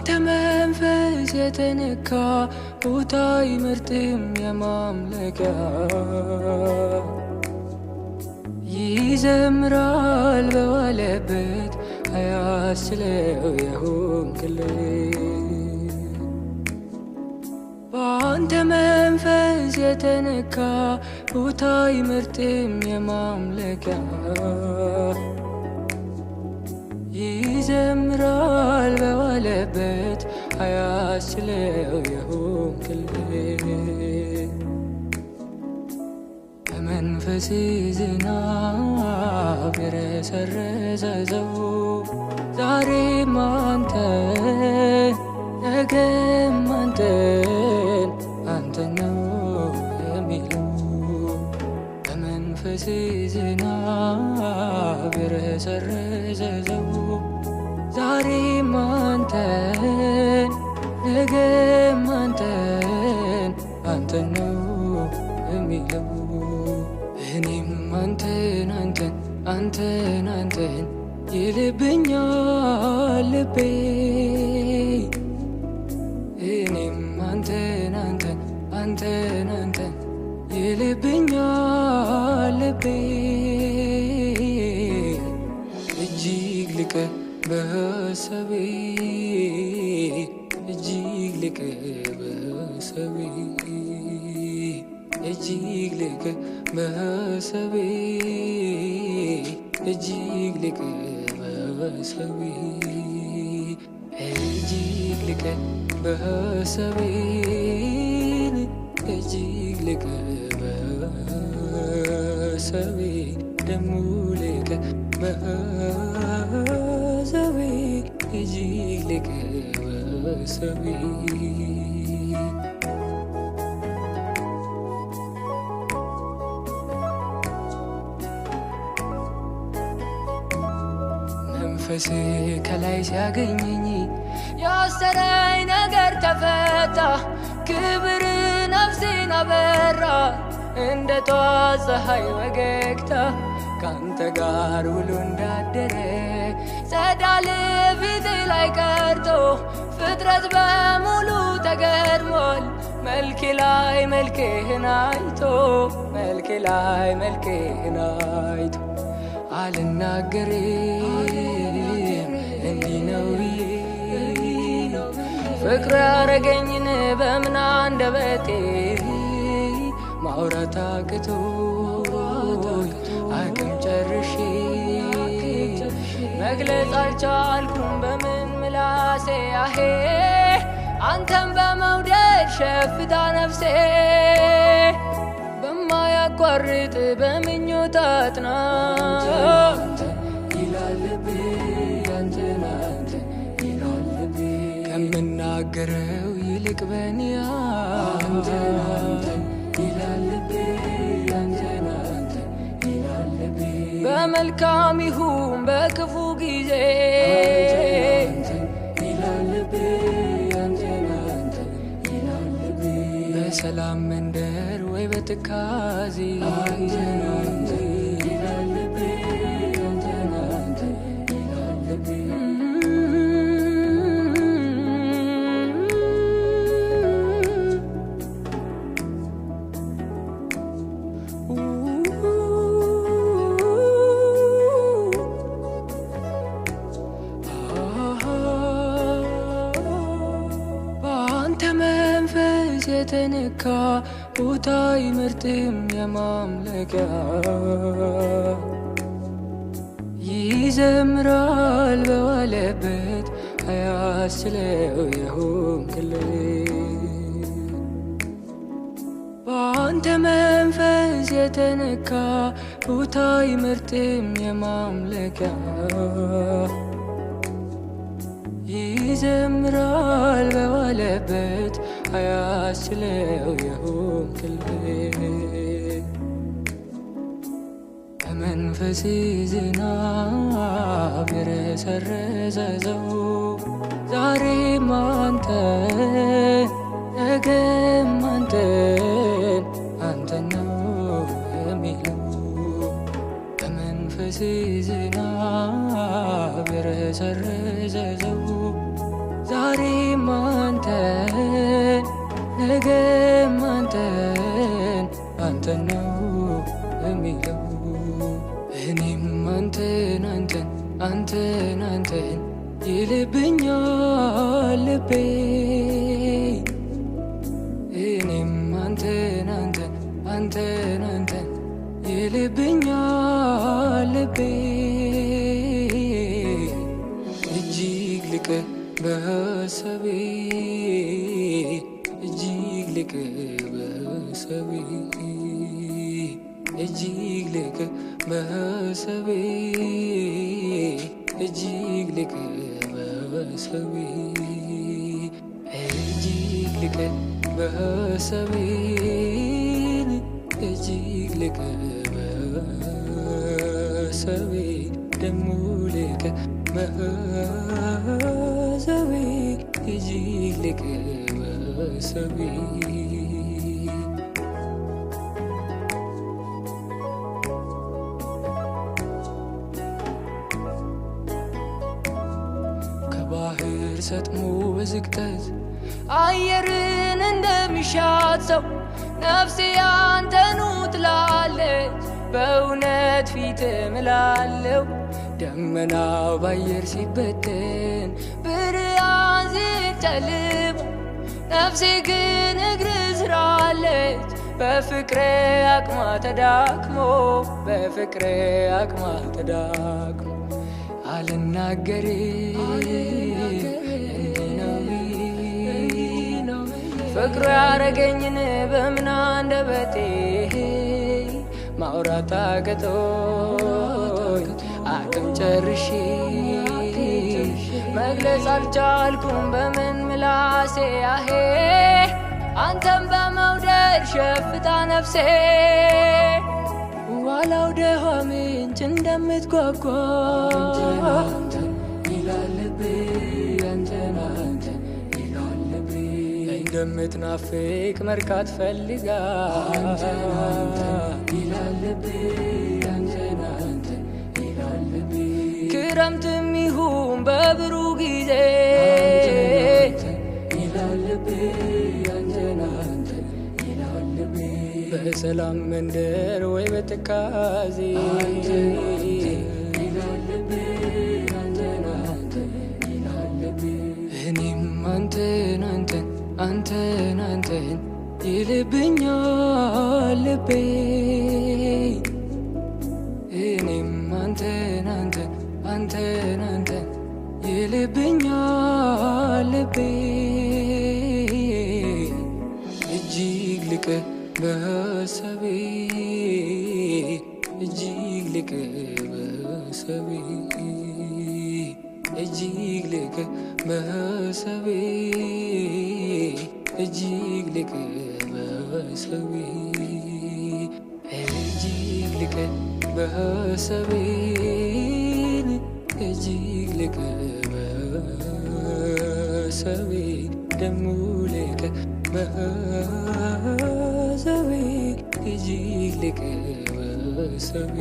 በአንተ መንፈስ የተነካ ቦታ ይመርጥም የማምለኪያ ይዘምራል በዋለበት አያስችለው የሆንክልኝ በአንተ መንፈስ የተነካ ቦታ ይመርጥም የማምለኪያ ይዘምራል በዋለበት አያስችለው የሆንክልኝ በመንፈስ ዝናብ የረሰረሰው ዛሬም አንተ ነገም አንተን ነው የሚለው በመንፈስ ዝናብ የረሰረሰው ዛሬም አንተን ነገም አንተን ነው የሚለው እኔም አንተን ይልብኛል ልቤ እኔም አንተን ይልብኛል ልቤ እጅግ ልቀ በሰቤ እጅግ ልቀ በሰቤ እጅግ ልቀ በሰቤ እጅግ ልቀ በሰቤ እጅግ ልቀ በሰቤ እጅግ ልቀ በሰቤ ደሙ ልቀ በሰቤ እጅግ ልቀ በሰቤ መንፈስ ከላይ ሲያገኘኝ ያሰረኝ ነገር ተፈታ ክብር ነፍሴን አበራ እንደ ጧት ፀሐይ ወገግታ ካንተ ጋር ውሎ እንዳደረ ጸዳል ፊት ላይ ቀርቶ ፍጥረት በሙሉ ተገርሟል መልክ ላይ መልክህን አይቶ አልናገርም እንዲህ ነው ብዬ ፍቅር ያረገኝን በምን አንደበቴ ማውራት አቅቶኝ አቅም ጨርሼ መግለጽ አልቻልኩም በምን ምላሴ አሄ አንተን በመውደድ ሸፍታ ነፍሴ በማያቋርጥ በምኞት አጥና ይላል ልቤ አንተን ይላል ልቤ ከምናገረው ይልቅ በኔ አንተን ይላል ልቤ አንተን ይላል ልቤ በመልካም ይሁን በክፉ ጊዜ ይላል ልቤ አንተን ይላል ልቤ በሰላም መንደር ወይ በትካዜ አንተን ይላል ልቤ አንተን ይላል ልቤ መንፈስ የተነካ ቦታ ይመርጥም የማምለኪያ ይዘምራል በዋለበት አያስችለው የሆንክልኝ በአንተ መንፈስ የተነካ ቦታ ይመርጥም የማምለኪያ ይዘምራል በዋለበት አያስችለው የሆንክልኝ በመንፈስ ዝናብ የረሰረሰው ዛሬም አንተ ነገም አንተን ነው የሚለው በመንፈስ ዝናብ የረሰረሰው ዛሬም አንተን ነገም አንተን አንተን ነው የሚለው እኔም አንተን አንተን አንተን አንተን ይልብኛል ልቤ እኔም አንተን አንተን አንተን አንተን ይልብኛል ልቤ እጅግ ልቅህ በሐሳቤ እጅግ ልቅህ በሐሳቤ እጅግ ልቅህ በሐሳቤ እጅግ ልቅህ በሐሳቤ እጅግ ልቅህ በሐሳቤ እጅግ ልቅህ በሐሳቤ ደሞ ልቅህ በሐሳቤ እጅግ ልቅህ በሐሳቤ ከባህር ሰጥሞ በዝግተት አየርን እንደሚሻት ሰው ነፍሴ አንተኑ ትላለች በእውነት ፊት እምላለው ደመናው ባየር ሲበተን ብርሃን ሲጨልም ነፍሴ ግን እግር ስር አለች በፍቅሬ አቅሟ ተዳክሞ በፍቅሬ አቅሟ ተዳክሞ አልናገርም ፍቅሩ ያረገኝን በምን አንደበቴ ማውራት አቅቶኝ አቅም ጨርሼ መግለጽ አልቻልኩም በምን ምላሴ አሄ አንተን በመውደድ ሸፍታ ነፍሴ ዋላው ደሃ ምንጭ እንደምትጓጓ ይላል ልቤ አንተን አንተን ይላል ልቤ እንደምትናፍቅ መርካት ፈልጋ ይላል ልቤ አንተን አንተን ይላል ልቤ ክረምትም ይሁን በብሩህ ጊዜ ይላል ልቤ አንተን አንተን ይላል ልቤ በሰላም መንደር ወይ በትካዜ ይላል ልቤ አንተን አንተን ይላል ልቤ እኔም አንተን አንተን አንተን አንተን ይልብኛል ልቤ እኔም አንተን አንተን አንተን አንተን ይልብኛል ልቤ እጅግ ልቅህ በሐሳቤ እጅግ ልቅህ በሐሳቤ እጅግ ልቅህ በሐሳቤ እጅግ ልቅህ በሐሳቤ እጅግ ልቅህ በሐሳቤ እጅግ ልቅህ በሐሳቤ ደሞ ልቅህ በሐሳቤ እጅግ ልቅህ በሐሳቤ